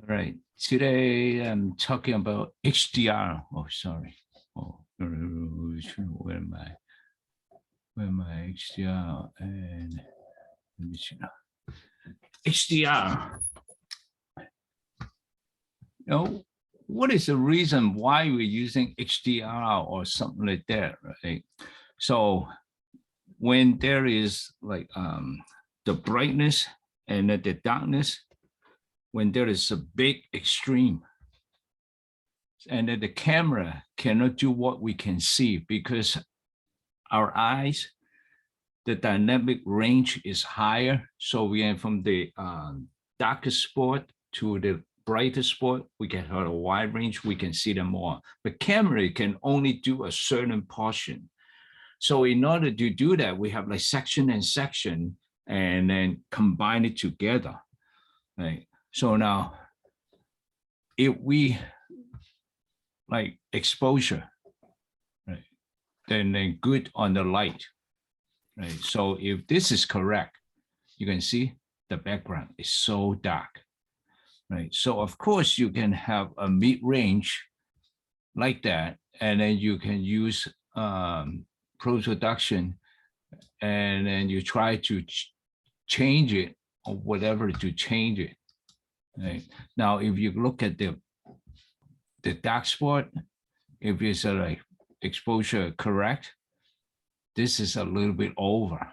All right. Today I'm talking about HDR. Oh, sorry. Oh, where am I? Where am I? HDR and let me see now. HDR. You know, what is the reason why we're using HDR or something like that, right? So when there is like the brightness and the darkness, when there is a big extreme, and then the camera cannot do what we can see because our eyes, the dynamic range is higher. So we are from the darkest spot to the brightest spot, we get a wide range, we can see them more. But camera can only do a certain portion. So in order to do that, we have like section and section and then combine it together, right? So now, if we like exposure, right, then good on the light, right? So if this is correct, you can see the background is so dark, right? So of course you can have a mid-range like that, and then you can use post-production, and then you try to change it or whatever to change it. Right? Now, if you look at the dark spot, if it's like exposure correct, this is a little bit over,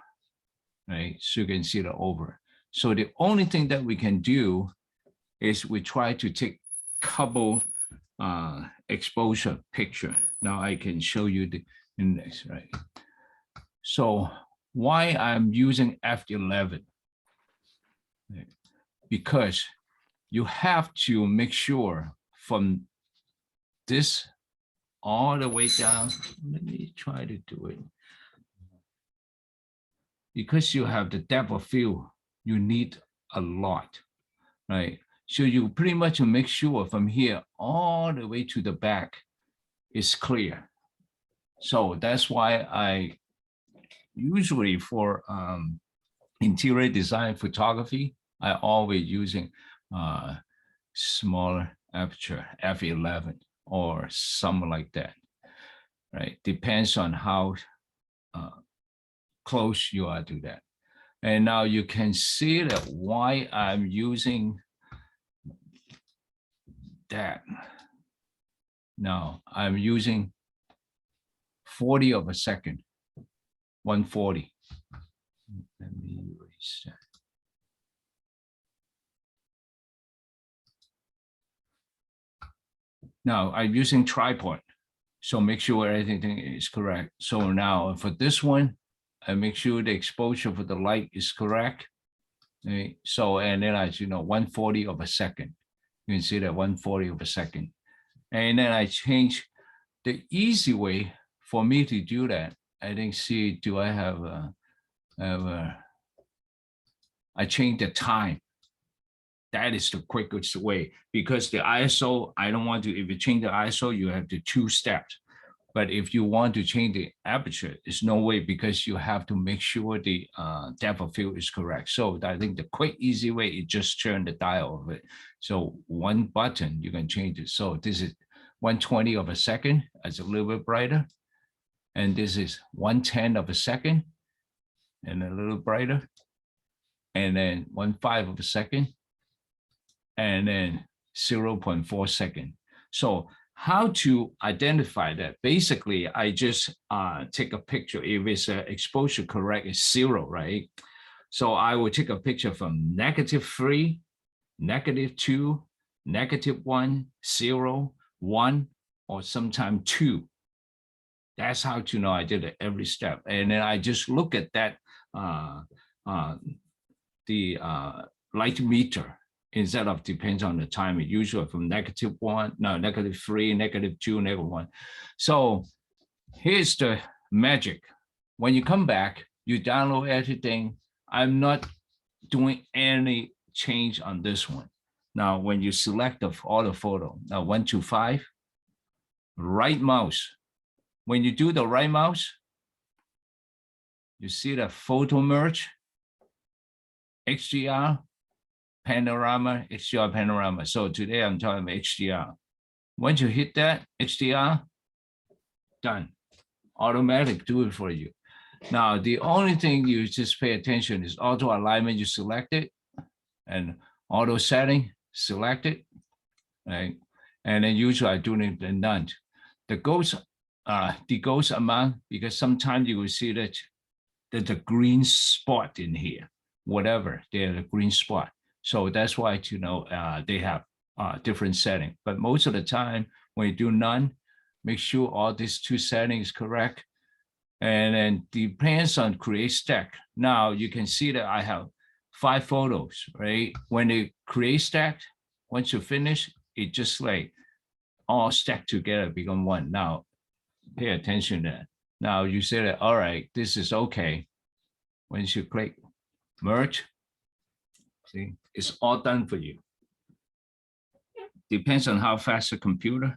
right? So you can see the over. So the only thing that we can do is we try to take couple exposure picture. Now I can show you the index, right? So why I'm using F11? Because you have to make sure from this all the way down. Let me try to do it. Because you have the depth of field, you need a lot, right? So you pretty much make sure from here all the way to the back is clear. So that's why I usually for interior design photography, I always using smaller aperture, f11 or something like that, right? Depends on how close you are to that. And now you can see that why I'm using that. Now I'm using 40 of a second, 140. Let me erase that. Now I'm using tripod, so make sure everything is correct. So now for this one, I make sure the exposure for the light is correct. Okay. So, and then I, 140 of a second. You can see that 140 of a second. And then I change the easy way for me to do that. I think, see, do I have I change the time. That is the quickest way because the ISO, I don't want to, if you change the ISO, you have to 2 steps. But if you want to change the aperture, there's no way because you have to make sure the depth of field is correct. So I think the quick, easy way is just turn the dial of it. So one button, you can change it. So this is 120 of a second, it's a little bit brighter. And this is 110 of a second and a little brighter. And then 1.5 of a second. And then 0.4 second. So how to identify that? Basically, I just take a picture. If it's exposure correct, it's 0, right? So I will take a picture from -3, -2, -1, 0, 1, or sometimes 2. That's how to know I did it every step. And then I just look at that, the light meter. Instead of depends on the time, usually from -1, no, -3, -2, -1. So here's the magic. When you come back, you download everything. I'm not doing any change on this one. Now, when you select all the photo, now 1 to 5, right mouse. When you do the right mouse, you see the photo merge, HDR, panorama, HDR panorama. So today I'm talking about HDR. Once you hit that HDR, done. Automatic do it for you. Now, the only thing you just pay attention is auto alignment, you select it, and auto setting, select it, right? And then usually I do it in none. The ghost amount, because sometimes you will see that there's a green spot in here, whatever, there's a green spot. So that's why, they have different setting. But most of the time, when you do none, make sure all these two settings correct. And then depends on create stack. Now you can see that I have 5 photos, right? When they create stack, once you finish, it just like all stacked together become one. Now pay attention to that. Now you say that, all right, this is okay. Once you click merge, see, it's all done for you. Depends on how fast the computer.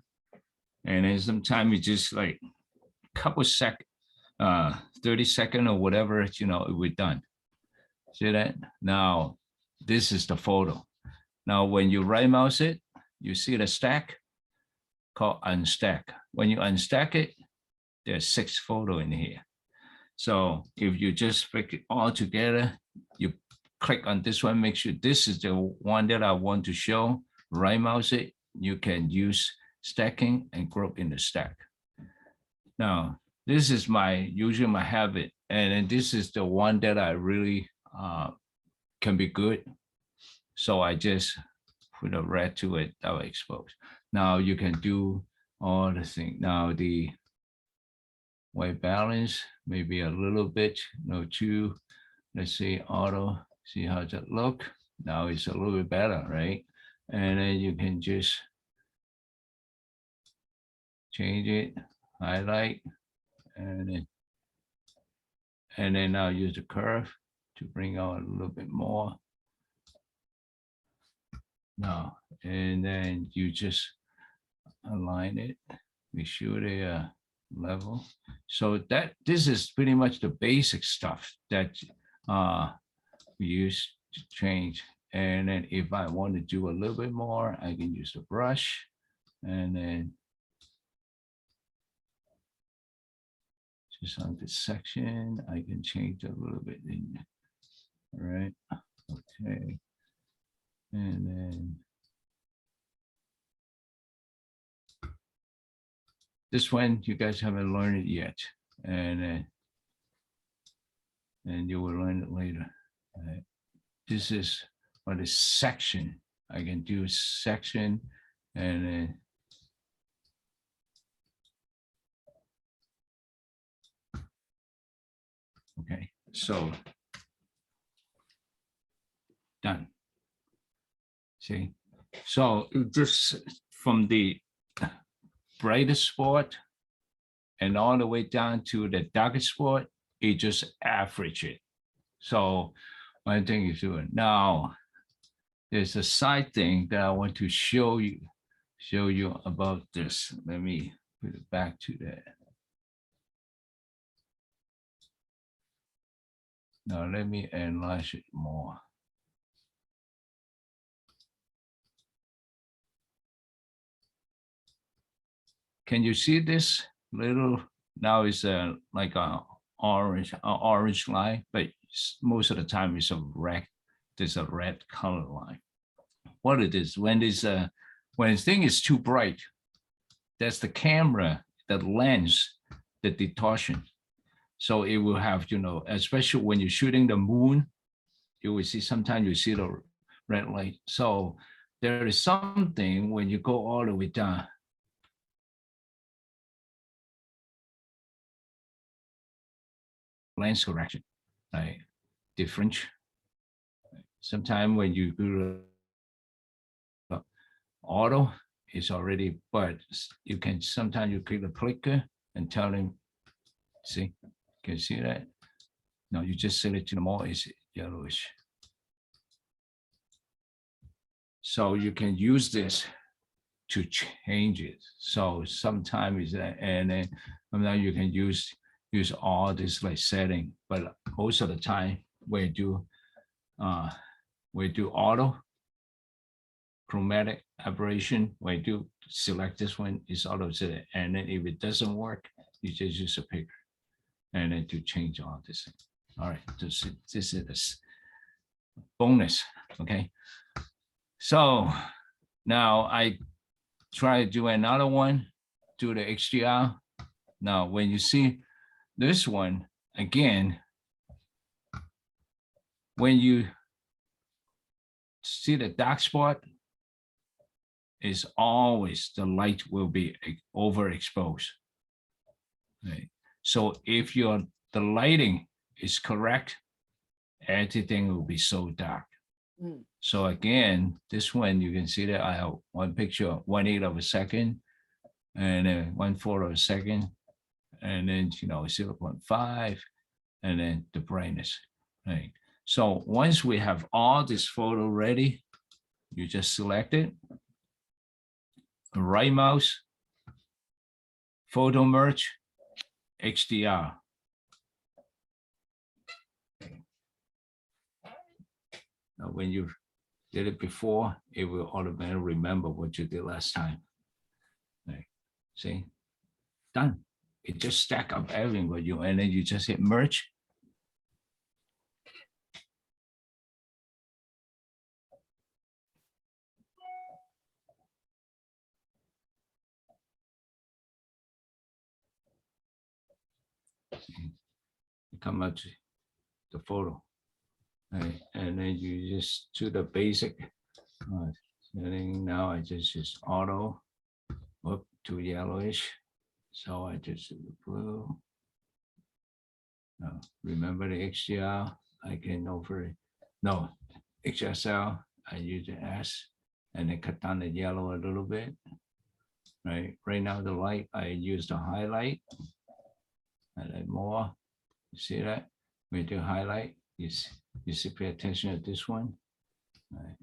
And then sometimes it's just like a couple seconds, 30 seconds or whatever, we're done. See that? Now, this is the photo. Now, when you right mouse it, you see the stack called unstack. When you unstack it, there's 6 photos in here. So if you just pick it all together, you click on this one, make sure this is the one that I want to show, right mouse it, you can use stacking and group in the stack. Now, this is usually my habit, and then this is the one that I really can be good. So I just put a red to it that will expose. Now you can do all the things. Now the white balance, maybe a little bit, two. Let's see, auto, see how does it look? Now it's a little bit better, right? And then you can just change it, highlight, and then now use the curve to bring out a little bit more. Now, and then you just align it, make sure they are level. So this is pretty much the basic stuff that we use to change. And then if I want to do a little bit more, I can use the brush, and then just on this section, I can change a little bit in. All right, okay. And then this one, you guys haven't learned it yet. And you will learn it later. Right. This is what is section. I can do section, and then okay, so done. See, so just from the brightest spot and all the way down to the darkest spot, it just average it. So one thing is doing now, there's a side thing that I want to show you about this. Let me put it back to that. Now let me enlarge it more. Can you see this little? Now it's like a orange line, but most of the time it's a red. There's a red color line. What it is, when the thing is too bright, that's the camera, the lens, the distortion. So it will have, especially when you're shooting the moon, you will see, sometimes you see the red light. So there is something when you go all the way down. Lens correction, right? Different. Sometimes when you do auto, it's already, but you can sometimes you click the clicker and tell him, see, can you see that? No, you just select to the more, it's yellowish. So you can use this to change it. So sometimes is that, and then now you can use all this like setting, but most of the time when you do auto, chromatic aberration. When you do select this one, it's auto set. And then if it doesn't work, you just use a picker and then to change all this. All right, this is this bonus, okay? So now I try to do another one, do the HDR. Now, when you see this one, again, when you see the dark spot, is always the light will be overexposed. Right? So if the lighting is correct, everything will be so dark. So again, this one, you can see that I have one picture, 1/8 of a second, and then 1/4 of a second, and then 0.5, and then the brightness. Right. So once we have all this photo ready, you just select it, right mouse, photo merge, HDR. Now, when you did it before, it will automatically remember what you did last time. Right. See, done. It just stack up everything with you, and then you just hit merge. You come out to the photo. Right. And then you just do the basic setting. Now I just use auto up to yellowish. So I just do the blue. Now, remember the HDR, I can HSL, I use the S and then cut down the yellow a little bit. Right now the light, I use the highlight. And then more, you see that? When you do highlight, you see, pay attention to this one. Right.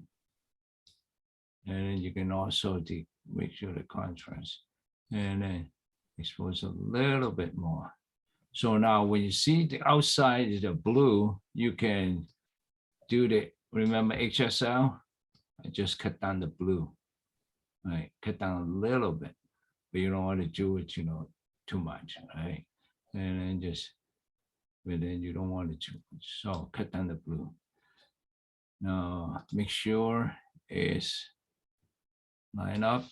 And then you can also make sure the contrast. And then expose a little bit more. So now when you see the outside is the blue, you can do remember HSL? I just cut down the blue. Right, cut down a little bit, but you don't want to do it, too much, right? And then but then you don't want it too much. So cut down the blue. Now make sure it's line up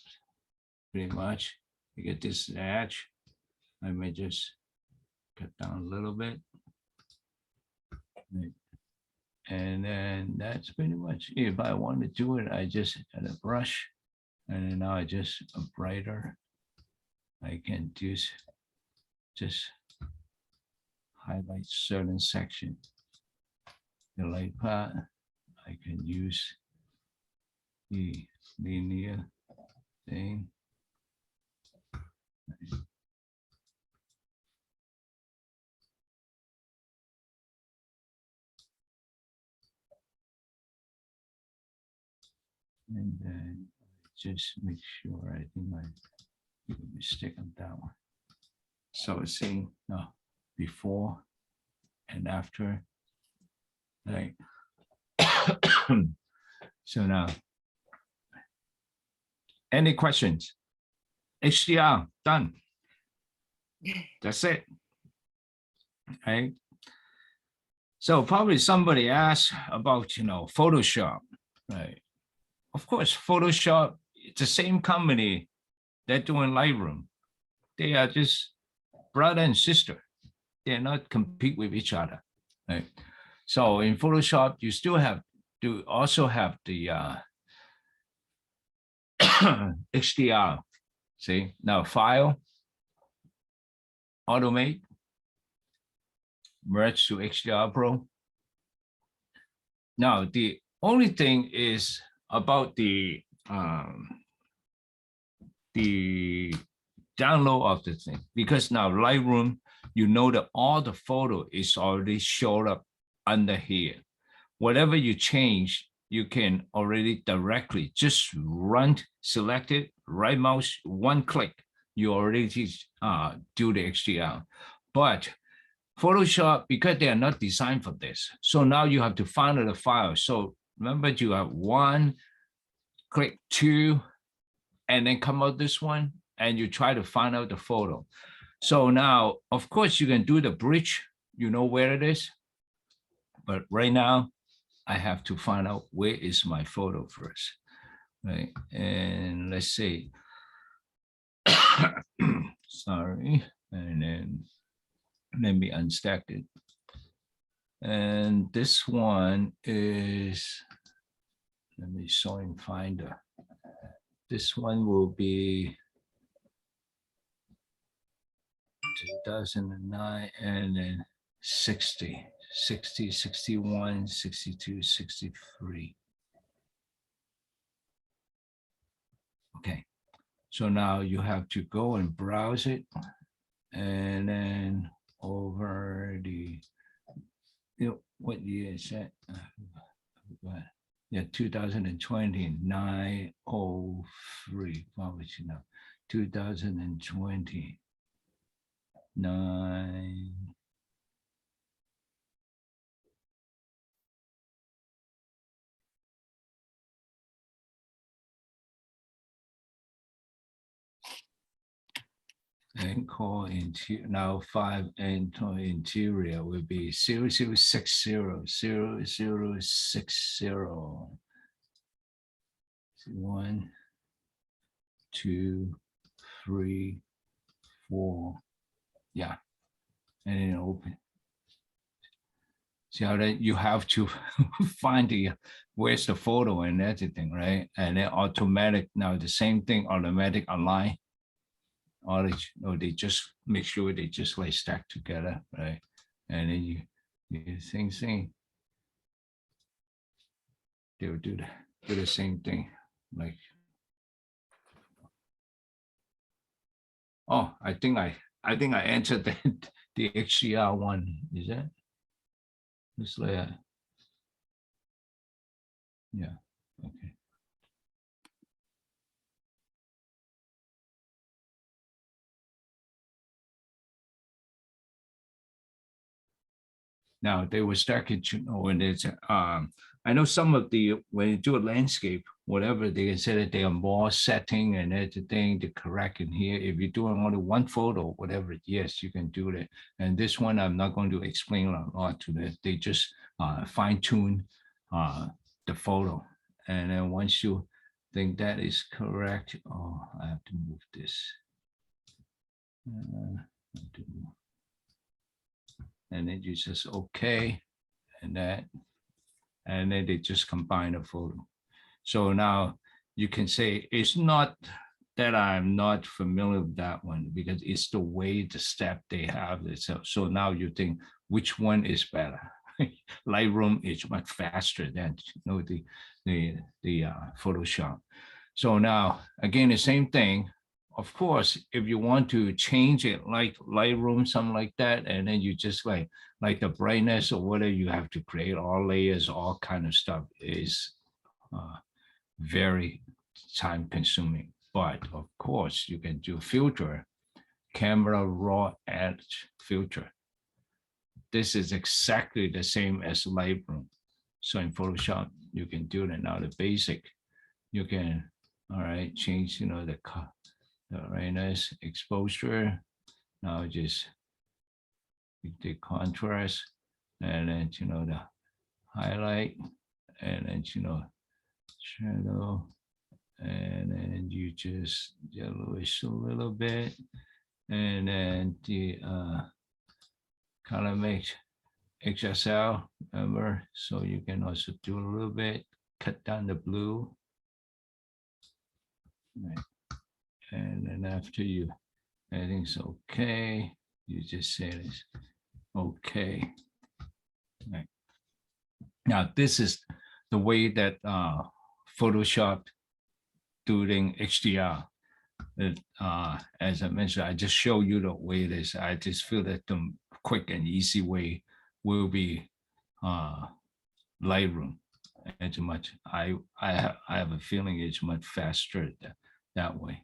pretty much. You get this edge. I may just cut down a little bit. And then that's pretty much, if I want to do it, I just add a brush. And then now I just a brighter. I can just highlight certain section. The light part, I can use the linear thing. And then just make sure, I think I made a mistake on that one. So it's saying before and after. Right. So now, any questions? HDR, done. That's it. Right. So probably somebody asked about, Photoshop, right? Of course, Photoshop, it's the same company they're doing Lightroom. They are just brother and sister. They're not compete with each other, right? So in Photoshop, you still have to also have the HDR. See, now file, automate, merge to HDR Pro. Now, the only thing is about the download of the thing, because now Lightroom, that all the photo is already showed up under here. Whatever you change, you can already directly just select it, right mouse, one click, you already do the HDR. But Photoshop, because they are not designed for this, so now you have to find the file. So remember, you have one click 2, and then come out this one, and you try to find out the photo. So now, of course, you can do the bridge, you know where it is. But right now, I have to find out where is my photo first, right? And let's see. Sorry, and then let me unstack it. And this one is, let me show in Finder. This one will be 2009, and then 60, 60, 61, 62, 63. Okay, so now you have to go and browse it, and then over the, what year is that? Yeah, 2020, 903. What was you know? 2020, 9. And call interior now 5, and interior will be 0060, 0060. 1, 2, 3, 4. Yeah, and then open. See how that you have to find the where's the photo and everything, right? And then automatic now the same thing, automatic align. Or they just make sure they just like stack together, right? And then you same, they'll do the same thing. Like, oh, I think I entered the HDR one. Is that? It's like, yeah, okay. Now they will stack it, when it's I know some of the, when you do a landscape, whatever, they can say that they are more setting and everything to correct in here. If you're doing only one photo, whatever, yes, you can do that. And this one, I'm not going to explain a lot to that. They just fine tune the photo. And then once you think that is correct, oh, I have to move this. And then you just okay, and that, and then they just combine the photo. So now you can say it's not that I'm not familiar with that one, because it's the way the step they have it. So now you think which one is better? Lightroom is much faster than the Photoshop. So now again the same thing. Of course, if you want to change it like Lightroom, something like that, and then you just like the brightness or whatever, you have to create all layers, all kind of stuff is very time consuming. But of course, you can do filter, camera raw edge filter. This is exactly the same as Lightroom. So in Photoshop, you can do that now. The basic, you can, all right, change, the brightness, exposure. Now just the contrast, and then the highlight, and then shadow, and then you just yellowish a little bit, and then the color mix XSL, remember, so you can also do a little bit, cut down the blue, right. And then after everything's okay, you just say this okay. Right. Now this is the way that Photoshop doing HDR. As I mentioned, I just show you the way it is. I just feel that the quick and easy way will be Lightroom. It's much. I have a feeling it's much faster that way.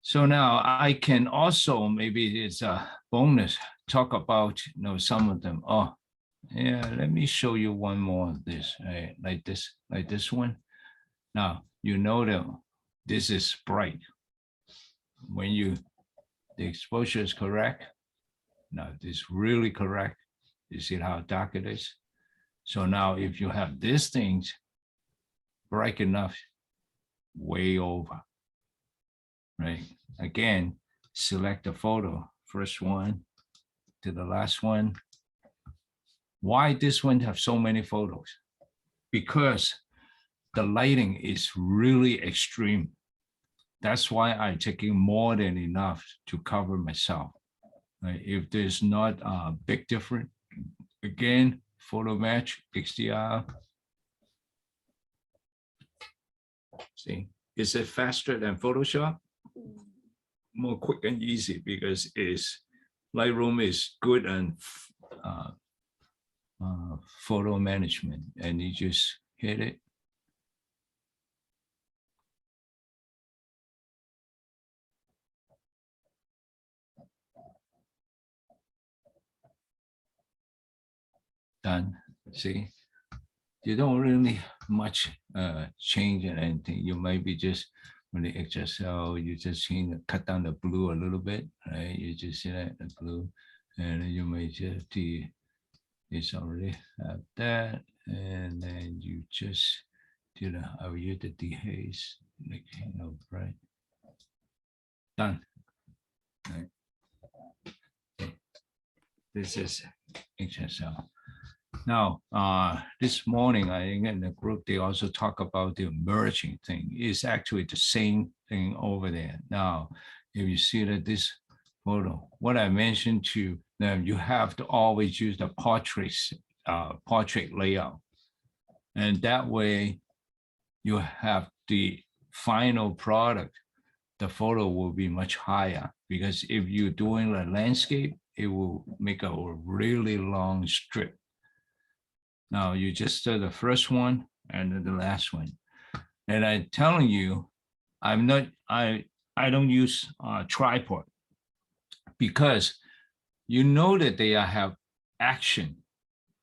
So now I can also, maybe it's a bonus, talk about some of them. Oh, yeah, let me show you one more of this, right? Like this one. Now, you know that this is bright. When the exposure is correct, now this is really correct. You see how dark it is? So now if you have these things bright enough, way over, right? Again, select the photo, first one to the last one. Why this one have so many photos? Because the lighting is really extreme. That's why I'm taking more than enough to cover myself. Right? If there's not a big difference, again, photo match, HDR. See, is it faster than Photoshop? More quick and easy because it's Lightroom is good and photo management, and you just hit it. Done. See, you don't really much change in anything. You might be just when the HSL, you just change, cut down the blue a little bit, right? You just see that the blue, and you may just it's already have that, and then you just do the you the dehaze, like right? Done. Right. This is HSL. Now, this morning, I think in the group, they also talk about the merging thing. It's actually the same thing over there. Now, if you see that this photo, what I mentioned to them, you have to always use the portrait layout. And that way you have the final product, the photo will be much higher, because if you're doing a landscape, it will make a really long strip. Now you just do the first one and then the last one. And I'm telling you, I don't use a tripod, because you know that they have action,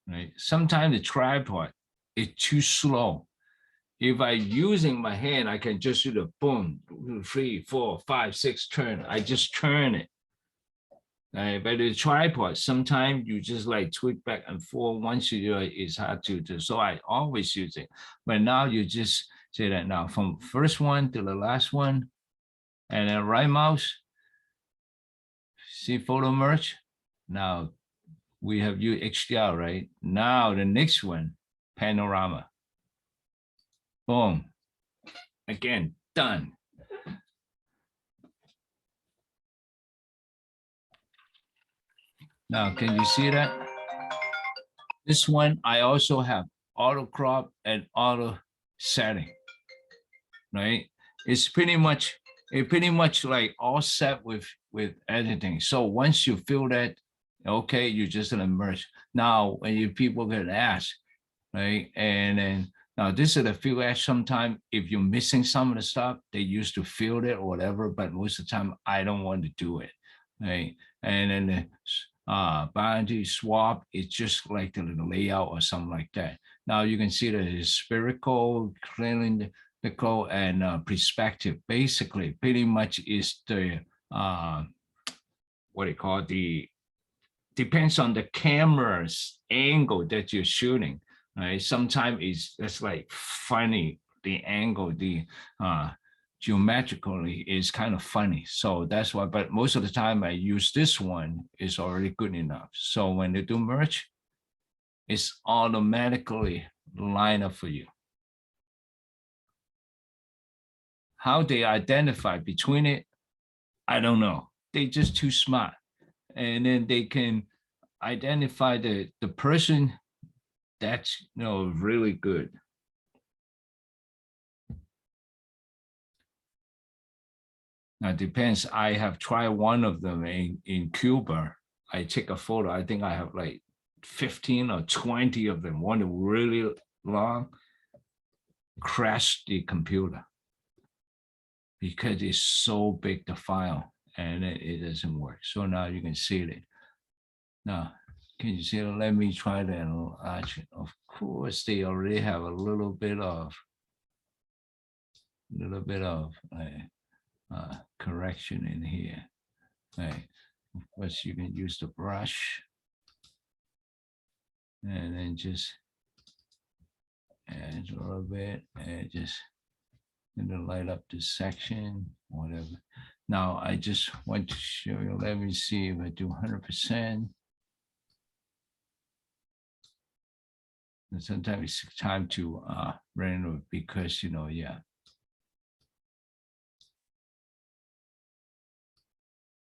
right? Sometimes the tripod is too slow. If I'm using my hand, I can just do the boom, 3, 4, 5, 6 turn. I just turn it. Right? But the tripod, sometimes you just like tweak back and forth. Once you do it, it's hard to do. So I always use it. But now you just say that now from first one to the last one, and then right mouse, see photo merge. Now we have used HDL, right? Now the next one, panorama. Boom. Again, done. Now, can you see that? This one, I also have auto crop and auto setting, right? It's pretty much like all set with editing. So once you feel that, okay, you just gonna merge. Now, when you people can ask, right? And then now this is the field edge. Sometimes if you're missing some of the stuff, they used to field it or whatever, but most of the time I don't want to do it, right? And then the boundary swap, it's just like the layout or something like that. Now you can see that it's spherical, clinical, and perspective. Basically, pretty much is the what do you call it? The depends on the camera's angle that you're shooting. Right? Sometimes it's like funny, the angle, the geometrically is kind of funny. So that's why, but most of the time I use this one is already good enough. So when they do merge, it's automatically line up for you. How they identify between it, I don't know. They're just too smart. And then they can identify the person that's really good. Now it depends. I have tried one of them in Cuba. I take a photo. I think I have like 15 or 20 of them. One really long, crashed the computer because it's so big, the file, and it doesn't work. So now you can see it. Now, can you see it? Let me try that. Of course, they already have a little bit of little bit of correction in here. Right. Of course, you can use the brush and then just add a little bit and just light up this section, whatever. Now, I just want to show you, let me see if I do 100%. And sometimes it's time to render because, yeah.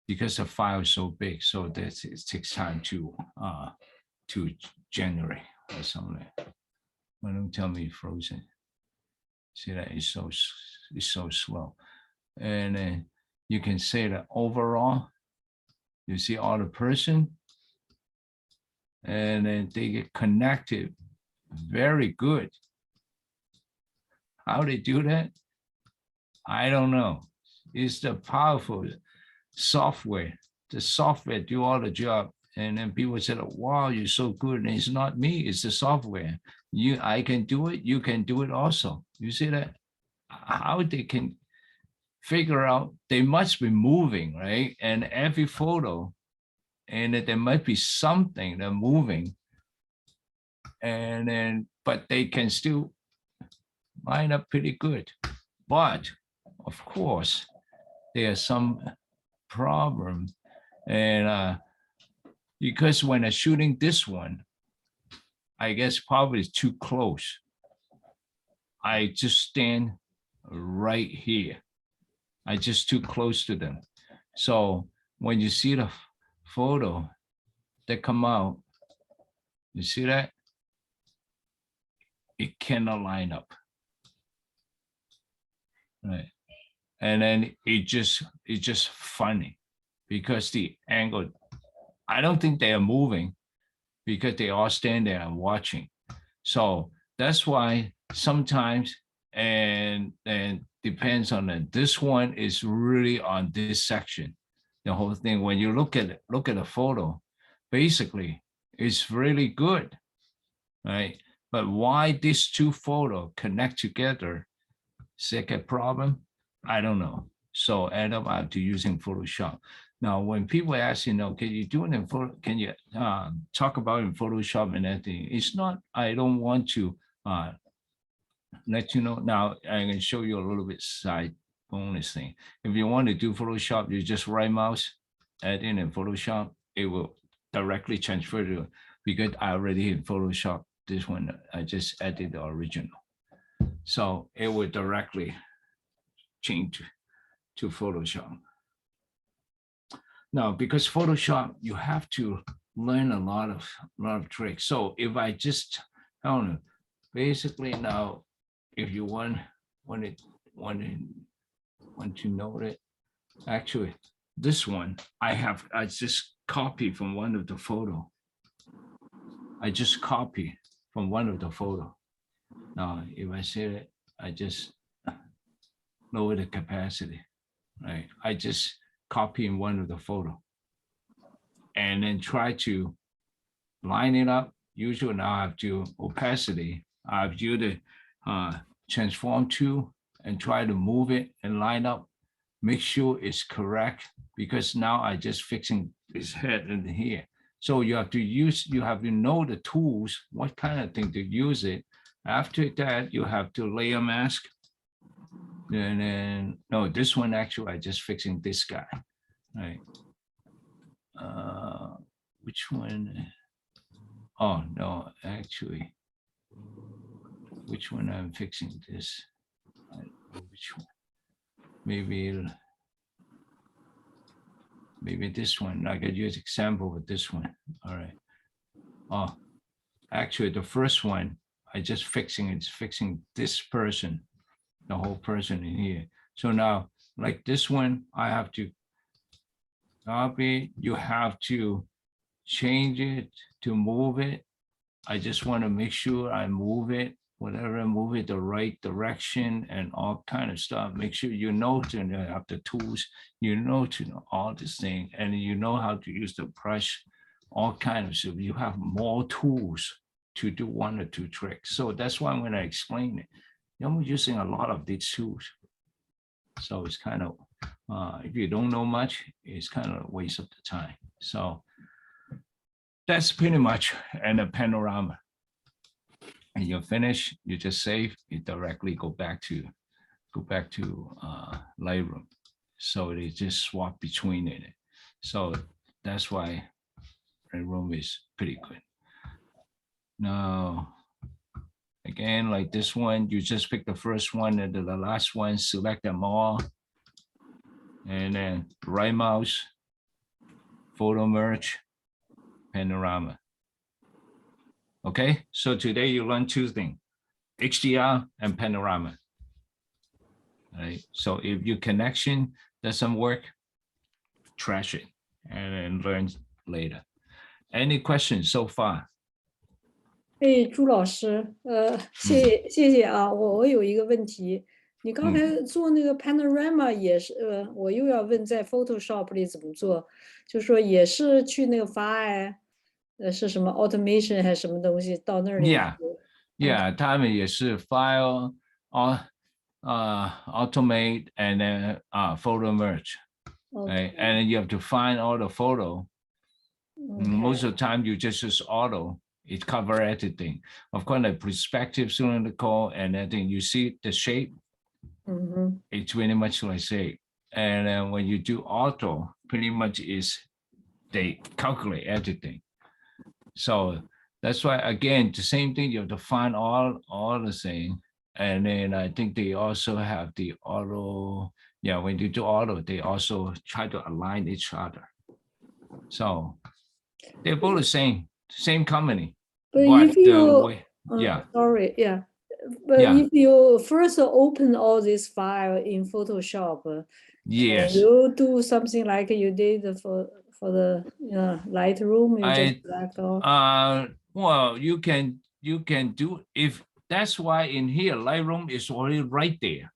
Because the file is so big, so that it takes time to generate or something. Well, don't tell me frozen. See that it's so slow. And then you can say that overall, you see all the person, and then they get connected very good. How they do that? I don't know. It's the powerful software. The software do all the job. And then people said, wow, you're so good. And it's not me, it's the software. I can do it, you can do it also. You see that? How they can figure out, they must be moving, right? And every photo, and there might be something they're moving. And then, but they can still line up pretty good. But of course, there's some problem. And because when I'm shooting this one, I guess probably it's too close. I just stand right here. I just too close to them. So when you see the photo that come out, you see that? It cannot line up. Right. And then it's just funny because the angle, I don't think they are moving because they all stand there and watching. So that's why sometimes, and depends on it. This one is really on this section. The whole thing, when you look at a photo, basically it's really good, right? But why these two photos connect together, second problem, I don't know. So end up I have to using Photoshop. Now, when people ask, can you do it in photo? Can you talk about in Photoshop and everything? It's not. I don't want to let you know. Now, I'm going to show you a little bit side bonus thing. If you want to do Photoshop, you just right mouse, add in Photoshop. It will directly transfer to, because I already in Photoshop this one. I just added the original, so it will directly change to Photoshop. Now, because Photoshop, you have to learn a lot of tricks. So if I just, I don't know, basically now, if you want to know it, actually, this one I just copy from one of the photo. I just copy from one of the photo. Now, if I say it, I just lower the capacity, right? I just copy in one of the photo and then try to line it up. Usually now I have to opacity. I have to the transform to and try to move it and line up, make sure it's correct, because now I just fixing this head in here. So you have to know the tools, what kind of thing to use it. After that, you have to layer mask. And then, no, this one actually, I just fixing this guy, right? Which one? Oh, no, actually, which one I'm fixing this? Which one? Maybe this one. I could use example with this one. All right. Oh, actually, the first one, I just fixing this person, the whole person in here. So now, like this one, I have to copy. You have to change it to move it. I just want to make sure I move it, whatever I move it the right direction and all kind of stuff. Make sure you know to have the tools, you know to know all this thing, and you know how to use the brush, all kind of stuff. You have more tools to do one or two tricks. So that's why when I explain it, I'm using a lot of these tools. So it's kind of, if you don't know much, it's kind of a waste of the time. So that's pretty much in a panorama. And you're finished, you just save, you directly go back to Lightroom. So they just swap between it. So that's why Lightroom is pretty good. Now, again, like this one, you just pick the first one and the last one, select them all, and then right mouse, photo merge, panorama. Okay, so today you learn two things, HDR and panorama. Right. So if your connection doesn't work, trash it and then learn later. Any questions so far? 哎，朱老师，谢谢啊，我有一个问题，你刚才做那个 panorama 也是，我又要问在 Photoshop 里怎么做，就说也是去那个 file，是什么 automation 还是什么东西到那里 Yeah, 他们也是 file, automate and then photo merge. Right? And then you have to find all the photo. Most of the time you just use auto. It covers everything. Of course, the perspective, cylindrical, and then you see the shape. It's very much like shape. And then when you do auto, pretty much is they calculate everything. So that's why, again, the same thing, you have to find all the same. And then I think they also have the auto. Yeah, when you do auto, they also try to align each other. So they're both the same company. But if you, yeah. Sorry, yeah. But if you first open all this file in Photoshop, yes, you do something like you did for the Lightroom, you just select all. Well, you can do, if that's why in here Lightroom is already right there.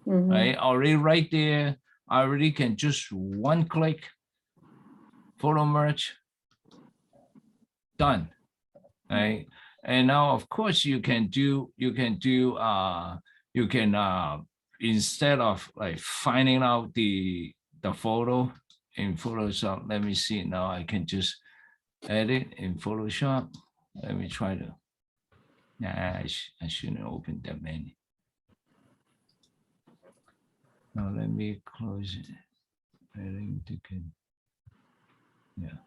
Right, already right there. I already can just one click, photo merge, done. Right, and now of course you can instead of like finding out the photo in Photoshop, let me see, now I can just edit in Photoshop. Let me try to, I shouldn't open that menu. Now let me close it. I think you can, yeah.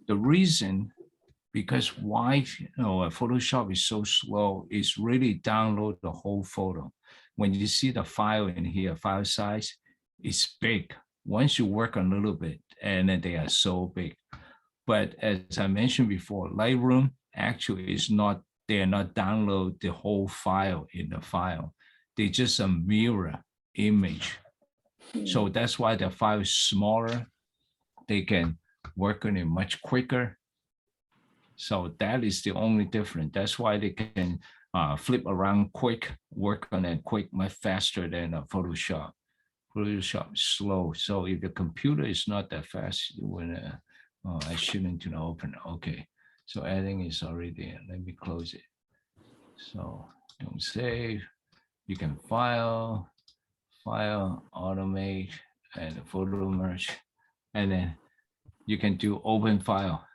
The reason, because why Photoshop is so slow, is really download the whole photo. When you see the file in here, file size is big. Once you work a little bit, and then they are so big. But as I mentioned before, Lightroom actually is not, they are not download the whole file in the file. They just a mirror image. So that's why the file is smaller. They can work on it much quicker. So that is the only difference. That's why they can flip around quick, work on it quick, much faster than Photoshop. Photoshop is slow. So if the computer is not that fast, you will, I shouldn't open it. Okay, so everything is already there. Let me close it. So don't save. You can file, automate, and photo merge, and then you can do open file.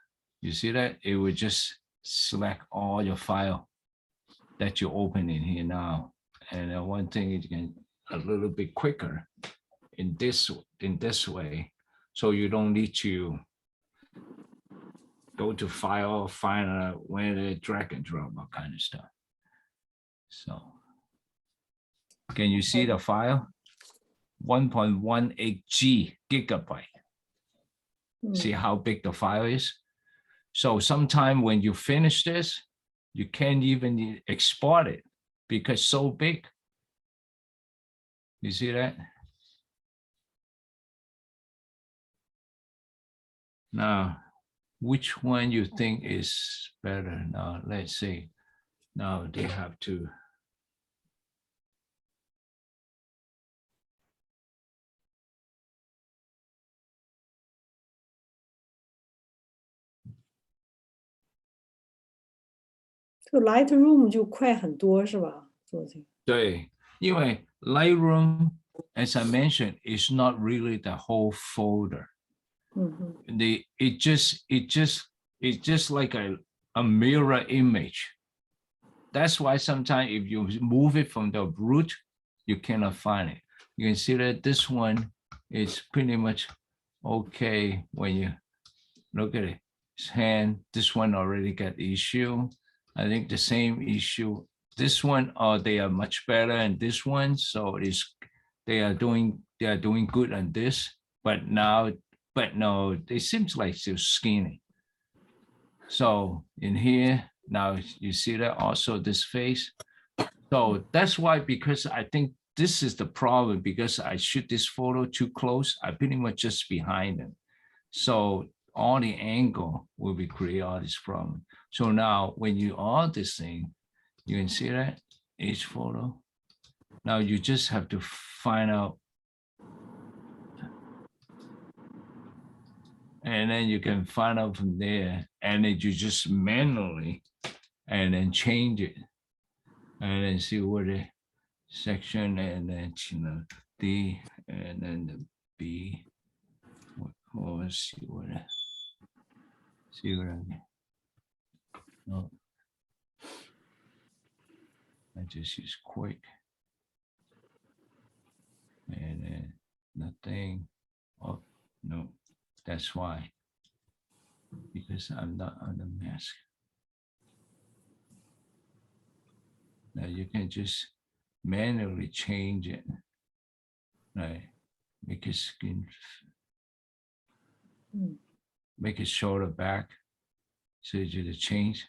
You see that? It will just select all your file that you open in here now. And one thing, you can a little bit quicker in this way, so you don't need to go to file, find where the drag and drop, all kind of stuff. So can you see the file? 1.18 gigabyte. See how big the file is? So sometime when you finish this, you can't even export it because it's so big. You see that? Now, which one you think is better? Now, let's see. Now they have to. 就 Lightroom 就快很多是吧？做这个。对，因为 Lightroom, as I mentioned, is not really the whole folder. 嗯嗯 It's just like a mirror image. That's why sometimes if you move it from the root, you cannot find it. You can see that this one is pretty much okay when you look at it. His hand, this one already got issue. I think the same issue. This one, they are much better, and this one, so they are doing good on this. But no, it seems like still skinny. So in here now you see that also this face. So that's why, because I think this is the problem, because I shoot this photo too close, I pretty much just behind them. So all the angle will be create all this problem. So now when you are this thing, you can see that each photo. Now you just have to find out, and then you can find out from there, and then you just manually and then change it, and then see where the section, and then D, and then the B. Let's see what I no, I just use quick, and then nothing. Oh no, that's why, because I'm not on the mask. Now you can just manually change it, right? Make it skin, make it shorter back, so you to change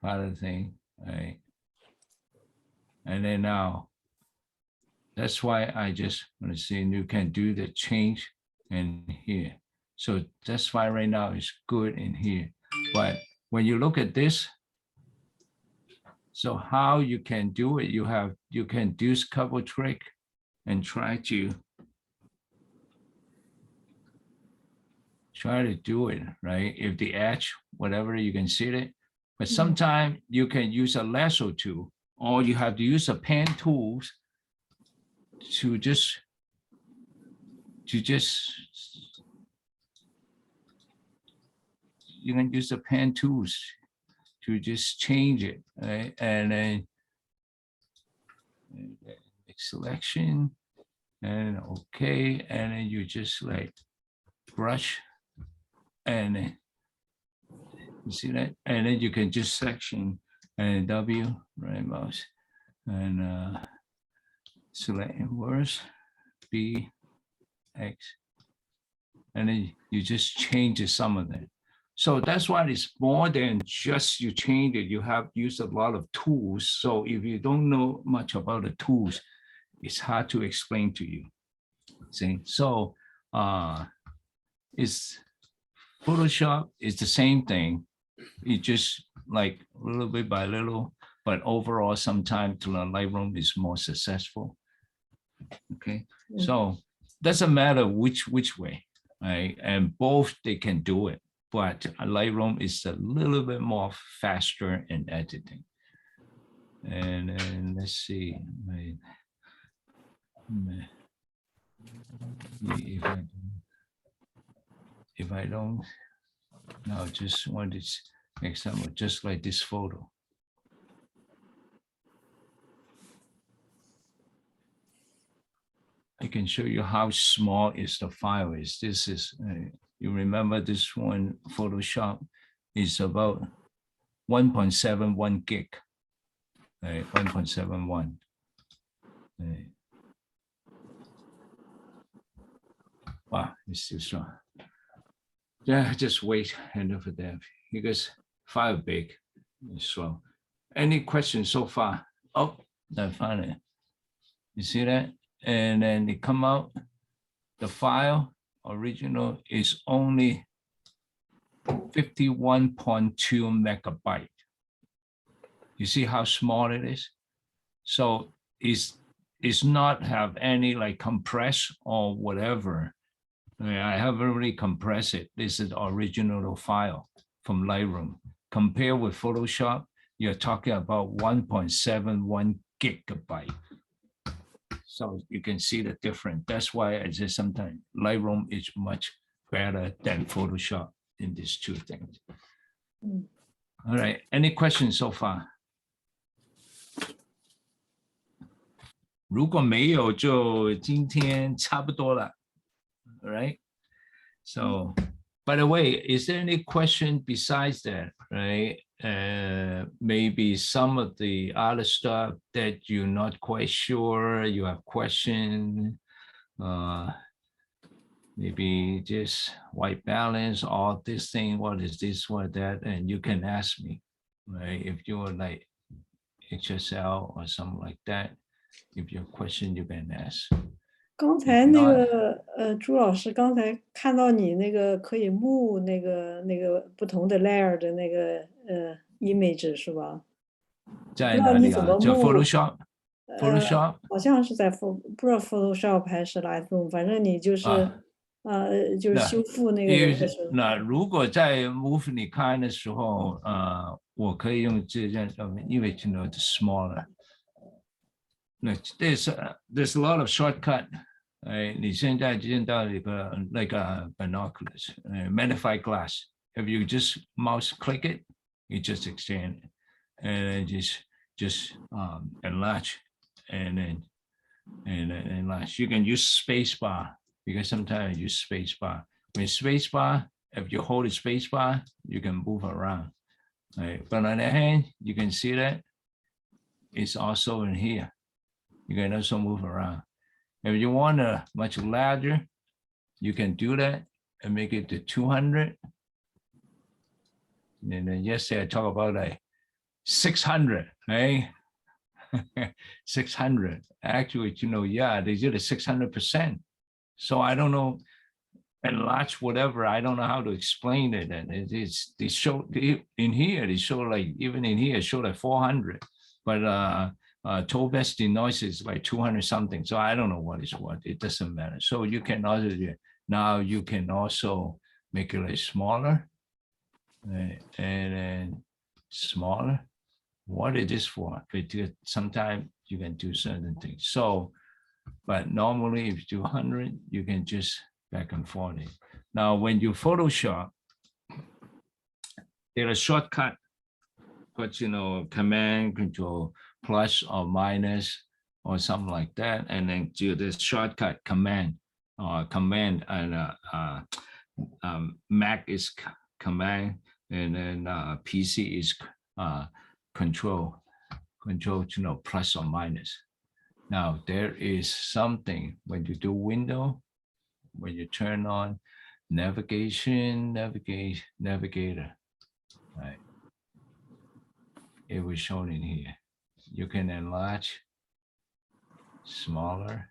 part of the thing, right? And then now, that's why I just want to see, you can do the change in here. So that's why right now it's good in here. But when you look at this, so how you can do it, you can do a couple trick and try to do it, right? If the edge, whatever, you can see it. But sometimes you can use a lasso tool, or you have to use a pen tools to just you can use the pen tools to just change it, right? And then make selection, and okay, and then you just like brush, and then you see that, and then you can just section and W, right mouse, and select inverse, B, X, and then you just change some of that. So that's why it's more than just you change it. You have used a lot of tools. So if you don't know much about the tools, it's hard to explain to you. See, so it's Photoshop is the same thing. It just like little bit by little, but overall, sometimes to learn Lightroom is more successful. Okay, so doesn't matter which way, right? And both they can do it, but Lightroom is a little bit more faster in editing. And then let's see, if I don't, now just want this example, just like this photo. I can show you how small is the file is. This is, you remember this one, Photoshop is about 1.71 gig, 1.71. Wow, it's still strong. Yeah, just wait enough for that because file big, slow. Any questions so far? Oh, I found it. You see that? And then it come out, the file original is only 51.2 megabyte. You see how small it is? So it's not have any like compress or whatever. I haven't really compressed it. This is the original file from Lightroom. Compare with Photoshop, you're talking about 1.71 gigabyte. So you can see the difference. That's why I say sometimes Lightroom is much better than Photoshop in these two things. All right, any questions so far? 如果没有，就今天差不多了。All right. So, by the way, is there any question besides that? Right? Maybe some of the other stuff that you're not quite sure. You have question. Maybe just white balance, all this thing. What is this? What that? And you can ask me. Right? If you're like HSL or something like that. If you have question, you can ask. 刚才那个朱老师刚才看到你那个可以 move 那个不同的 layer 的那个image 是吧？在哪里啊？就 Photoshop， 好像是在不知道 Photoshop 还是 Lightroom， 反正你就是就是修复那个人的时候。那如果在 move 你看的时候，我可以用这样，因为 you know the smaller。There's a lot of shortcut. 你现在见到一个那个 binoculars, magnify glass. If you just mouse click it, you just extend it, and just enlarge, and then enlarge. You can use space bar because sometimes I use space bar. With space bar, if you hold the space bar, you can move around. Right? But on the hand, you can see that it's also in here. You can also move around. If you want a much larger, you can do that and make it to 200. And then yesterday I talked about like 600, right? 600. Actually, you know, yeah, they did a 600%. So I don't know, enlarge whatever. I don't know how to explain it. And they show in here, they show like, even in here, it showed like 400. But Tobes denoise is like 200 something. So I don't know what is what. It doesn't matter. So you can also now you can also make it like smaller, right? And then smaller. What it is for? Because sometimes you can do certain things. So, but normally if you do 100, you can just back and forth it. Now, when you Photoshop, there's a shortcut. But you know, Command, Control, plus or minus or something like that, and then do this shortcut Command and Mac is Command, and then PC is Control, you know, plus or minus. Now there is something when you do window, when you turn on navigator, right? It was shown in here. You can enlarge, smaller.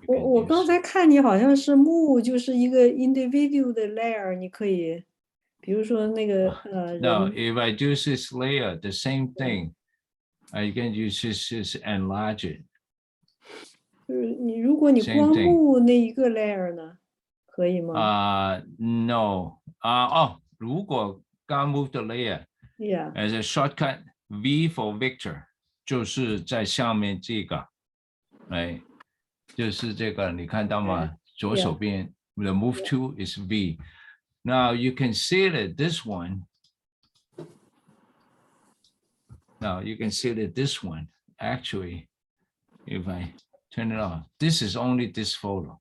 我刚才看你好像是 move 就是一个 individual 的 layer， 你可以，比如说那个No, if I do this layer, the same thing. I can use this enlarge it. 就是你如果你光 move 那一个 layer 呢，可以吗？No. 如果刚 move the layer. Yeah. As a shortcut, V for Victor, 就是在下面这个，哎，就是这个，你看到吗？左手边 the move to is V. Now you can see that this one. Now you can see that this one actually, if I turn it on, this is only this photo.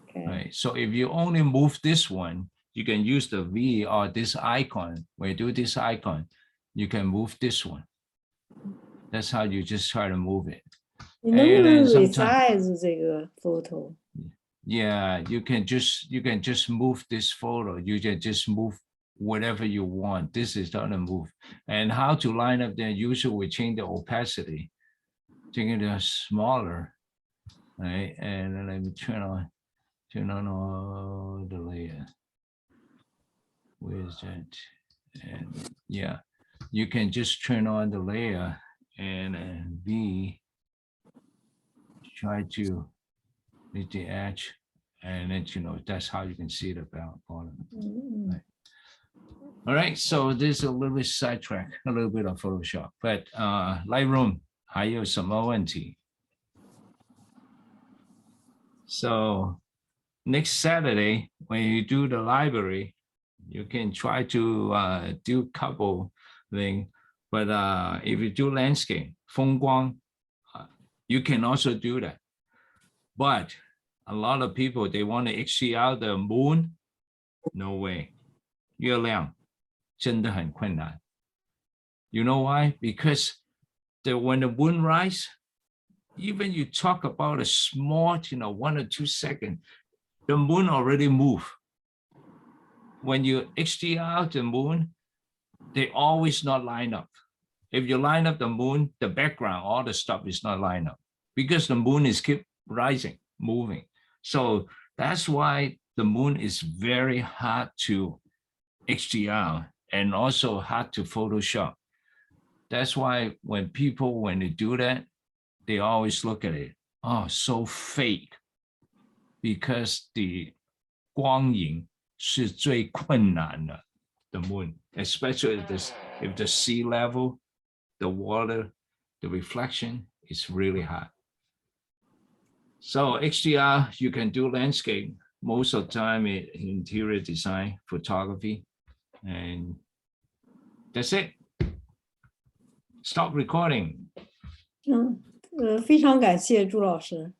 Okay. Right. So if you only move this one, you can use the V or this icon. When you do this icon, you can move this one. That's how you just try to move it. 你能不能 resize 这个 photo? Yeah, you can just move this photo. You can just move whatever you want. This is not a move. And how to line up there? Usually we change the opacity, taking it smaller, right? And then let me turn on all the layer. Where is that? And yeah, you can just turn on the layer and V, try to meet the edge, and then you know that's how you can see the bottom. Right. All right, so this is a little bit sidetrack, a little bit of Photoshop, but Lightroom 还有什么问题? So next Saturday, when you do the library, you can try to do couple thing, but if you do landscape, 风光, you can also do that. But a lot of people, they want to HDR the moon. No way. 月亮真的很困难. You know why? Because when the moon rise, even you talk about a small, 1 or 2 seconds, the moon already move. When you HDR the moon, they always not line up. If you line up the moon, the background, all the stuff is not lined up because the moon is keep rising, moving. So that's why the moon is very hard to HDR and also hard to Photoshop. That's why when they do that, they always look at it, oh, so fake, because the 光影是最困难的, the moon, especially if the sea level, the water, the reflection is really high. So HDR, you can do landscape most of the time in interior design, photography, and that's it. Stop recording. 非常感谢朱老师。